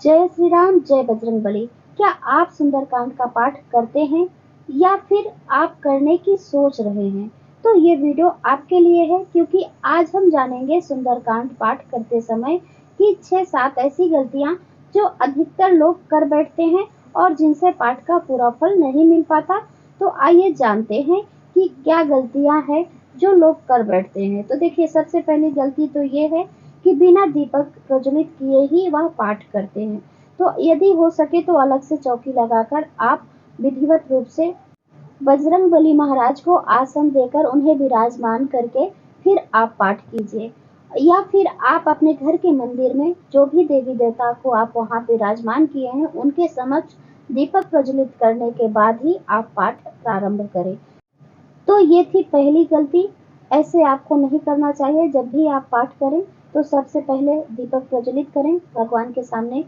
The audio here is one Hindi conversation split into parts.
जय श्री राम, जय बजरंगबली। क्या आप सुंदरकांड का पाठ करते हैं या फिर आप करने की सोच रहे हैं? तो ये वीडियो आपके लिए है, क्योंकि आज हम जानेंगे सुंदरकांड पाठ करते समय कि 6-7 ऐसी गलतियां जो अधिकतर लोग कर बैठते हैं और जिनसे पाठ का पूरा फल नहीं मिल पाता। तो आइए जानते हैं कि क्या गलतियां हैं जो लोग कर बैठते हैं। तो देखिए, सबसे पहली गलती तो ये है कि बिना दीपक प्रज्वलित किए ही वह पाठ करते हैं। तो यदि हो सके तो अलग से चौकी लगाकर आप विधिवत रूप से बजरंगबली महाराज को आसन देकर उन्हें विराजमान करके फिर आप पाठ कीजिए, या फिर आप अपने घर के मंदिर में जो भी देवी देवता को आप वहां विराजमान किए हैं उनके समक्ष दीपक प्रज्वलित करने के बाद ही आप पाठ प्रारंभ करें। तो ये थी पहली गलती। ऐसे आपको नहीं करना चाहिए। जब भी आप पाठ करें तो सबसे पहले दीपक प्रज्वलित करें, भगवान के सामने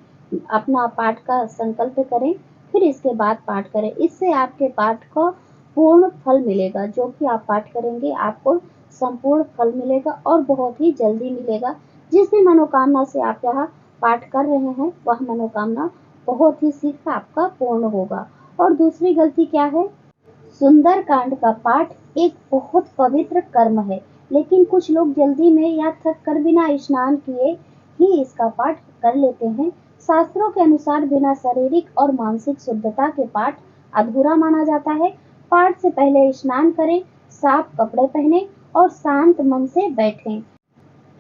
अपना पाठ का संकल्प करें, फिर इसके बाद पाठ करें। इससे आपके पाठ को पूर्ण फल मिलेगा। जो भी आप पाठ करेंगे आपको संपूर्ण फल मिलेगा और बहुत ही जल्दी मिलेगा। जिस भी मनोकामना से आप यहाँ पाठ कर रहे हैं वह मनोकामना बहुत ही शीघ्र आपका पूर्ण होगा। और दूसरी गलती क्या है? सुंदरकांड का पाठ एक बहुत पवित्र कर्म है, लेकिन कुछ लोग जल्दी में या थक कर बिना स्नान किए ही इसका पाठ कर लेते हैं। शास्त्रों के अनुसार बिना शारीरिक और मानसिक शुद्धता के पाठ अधूरा माना जाता है। पाठ से पहले स्नान करें, साफ कपड़े पहने और शांत मन से बैठें,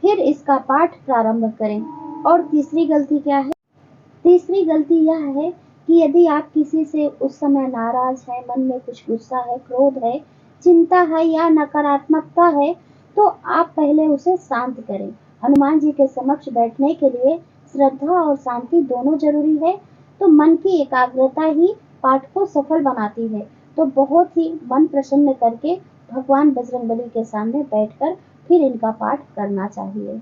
फिर इसका पाठ प्रारंभ करें। और तीसरी गलती क्या है? तीसरी गलती यह है कि यदि आप किसी से उस समय नाराज हैं, मन में कुछ गुस्सा है, क्रोध है, चिंता है या नकारात्मकता है, तो आप पहले उसे शांत करें। हनुमान जी के समक्ष बैठने के लिए श्रद्धा और शांति दोनों जरूरी है। तो मन की एकाग्रता ही पाठ को सफल बनाती है। तो बहुत ही मन प्रसन्न करके भगवान बजरंगबली के सामने बैठकर फिर इनका पाठ करना चाहिए।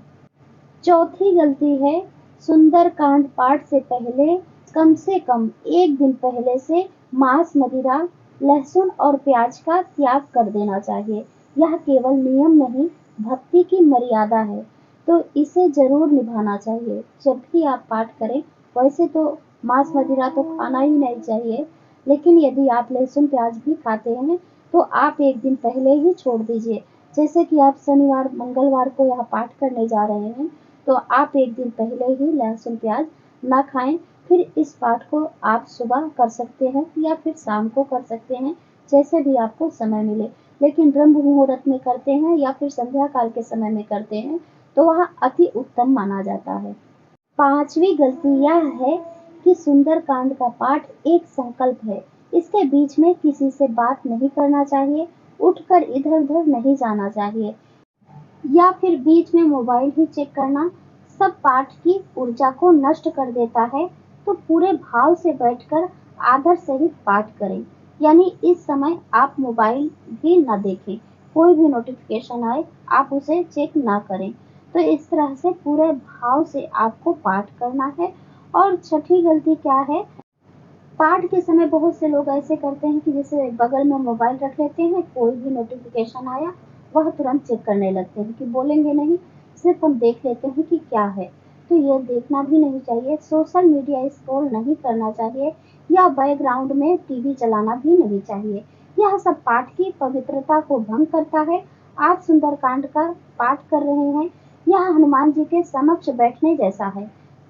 चौथी गलती है, सुंदरकांड पाठ से पहले कम से कम 1 दिन पहले से मांस, मदिरा, लहसुन और प्याज का त्याग कर देना चाहिए। यह केवल नियम नहीं, भक्ति की मर्यादा है, तो इसे जरूर निभाना चाहिए। जब भी आप पाठ करें, वैसे तो मांस मदिरा तो खाना ही नहीं चाहिए, लेकिन यदि आप लहसुन प्याज भी खाते हैं तो आप 1 दिन पहले ही छोड़ दीजिए। जैसे कि आप शनिवार मंगलवार को यहाँ पाठ करने जा रहे हैं, तो आप 1 दिन पहले ही लहसुन प्याज ना खाएं। फिर इस पाठ को आप सुबह कर सकते हैं या फिर शाम को कर सकते हैं, जैसे भी आपको समय मिले। लेकिन ब्रह्म मुहूर्त में करते हैं या फिर संध्या काल के समय में करते हैं तो वह अति उत्तम माना जाता है। पांचवी गलती यह है कि सुंदरकांड का पाठ एक संकल्प है। इसके बीच में किसी से बात नहीं करना चाहिए, उठकर इधर उधर नहीं जाना चाहिए या फिर बीच में मोबाइल ही चेक करना सब पाठ की ऊर्जा को नष्ट कर देता है। तो पूरे भाव से बैठकर आदर सहित पाठ करें, यानी इस समय आप मोबाइल भी न देखें, कोई भी नोटिफिकेशन आए आप उसे चेक ना करें। तो इस तरह से पूरे भाव से आपको पाठ करना है। और छठी गलती क्या है? पाठ के समय बहुत से लोग ऐसे करते हैं कि जैसे बगल में मोबाइल रख लेते हैं, कोई भी नोटिफिकेशन आया वह तुरंत चेक करने लगते हैं कि बोलेंगे नहीं, सिर्फ हम देख लेते हैं कि क्या है। तो ये देखना भी नहीं चाहिए। सोशल मीडिया स्क्रॉल नहीं करना चाहिए या बैकग्राउंड में टीवी चलाना भी नहीं चाहिए। यह सब पाठ की पवित्रता को भंग करता है। आप सुंदरकांड का पाठ कर रहे हैं, यह हनुमान जी के समक्ष बैठने जैसा है।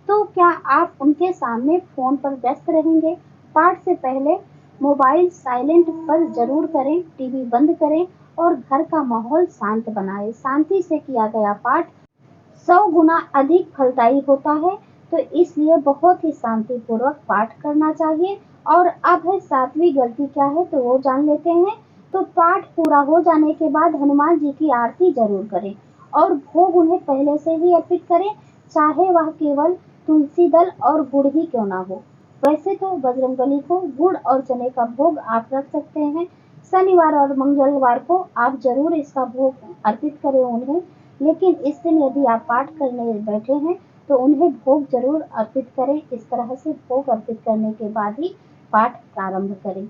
तो क्या आप उनके सामने फोन पर व्यस्त रहेंगे? पाठ से पहले मोबाइल साइलेंट पर जरूर करें, टीवी बंद करें और घर का माहौल शांत बनाएं। शांति से किया गया पाठ 100 गुना अधिक फलदायी होता है। तो इसलिए बहुत ही शांतिपूर्वक पाठ करना चाहिए। और अब है सातवीं गलती क्या है, तो वो जान लेते हैं। तो पाठ पूरा हो जाने के बाद हनुमान जी की आरती जरूर करें और भोग उन्हें पहले से ही अर्पित करें, चाहे वह केवल तुलसी दल और गुड़ ही क्यों ना हो। वैसे तो बजरंगबली को गुड़ और चने का भोग आप रख सकते हैं। शनिवार और मंगलवार को आप जरूर इसका भोग अर्पित करें उन्हें, लेकिन इस दिन यदि आप पाठ करने बैठे हैं तो उन्हें भोग जरूर अर्पित करें। इस तरह से भोग अर्पित करने के बाद ही पाठ प्रारंभ करें।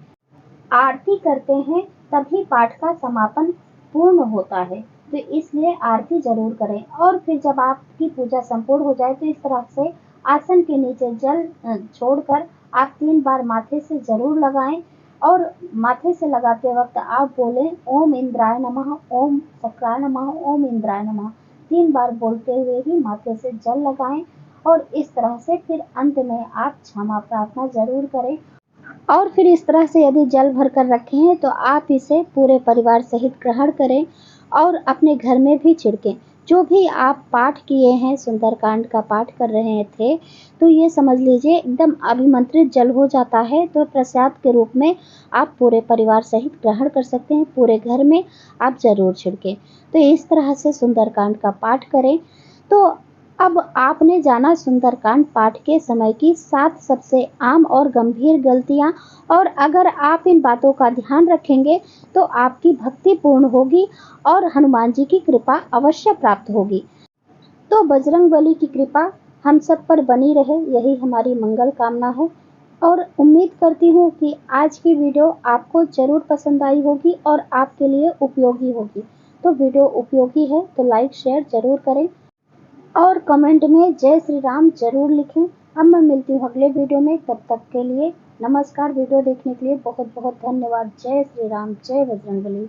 आरती करते हैं तभी पाठ का समापन पूर्ण होता है, तो इसलिए आरती जरूर करें। और फिर जब आपकी पूजा संपूर्ण हो जाए तो इस तरह से आसन के नीचे जल छोड़कर आप 3 बार माथे से जरूर लगाएं और माथे से लगाते वक्त आप बोलें ओम इंद्राय नमः, ओम शक्राय नमः, ओम इंद्राय नमः। 3 बार बोलते हुए ही माथे से जल लगाएं और इस तरह से फिर अंत में आप क्षमा प्रार्थना जरूर करें। और फिर इस तरह से यदि जल भर कर रखे हैं तो आप इसे पूरे परिवार सहित ग्रहण करें और अपने घर में भी छिड़कें। जो भी आप पाठ किए हैं, सुंदरकांड का पाठ कर रहे थे, तो ये समझ लीजिए एकदम अभिमंत्रित जल हो जाता है। तो प्रसाद के रूप में आप पूरे परिवार सहित ग्रहण कर सकते हैं, पूरे घर में आप जरूर छिड़कें। तो इस तरह से सुंदरकांड का पाठ करें। तो अब आपने जाना सुंदरकांड पाठ के समय की 7 सबसे आम और गंभीर गलतियां, और अगर आप इन बातों का ध्यान रखेंगे तो आपकी भक्ति पूर्ण होगी और हनुमान जी की कृपा अवश्य प्राप्त होगी। तो बजरंगबली की कृपा हम सब पर बनी रहे, यही हमारी मंगल कामना है। और उम्मीद करती हूँ कि आज की वीडियो आपको जरूर पसंद आई होगी और आपके लिए उपयोगी होगी। तो वीडियो उपयोगी है तो लाइक शेयर जरूर करें और कमेंट में जय श्री राम जरूर लिखें। अब मैं मिलती हूँ अगले वीडियो में, तब तक के लिए नमस्कार। वीडियो देखने के लिए बहुत बहुत धन्यवाद। जय श्री राम, जय बजरंगबली।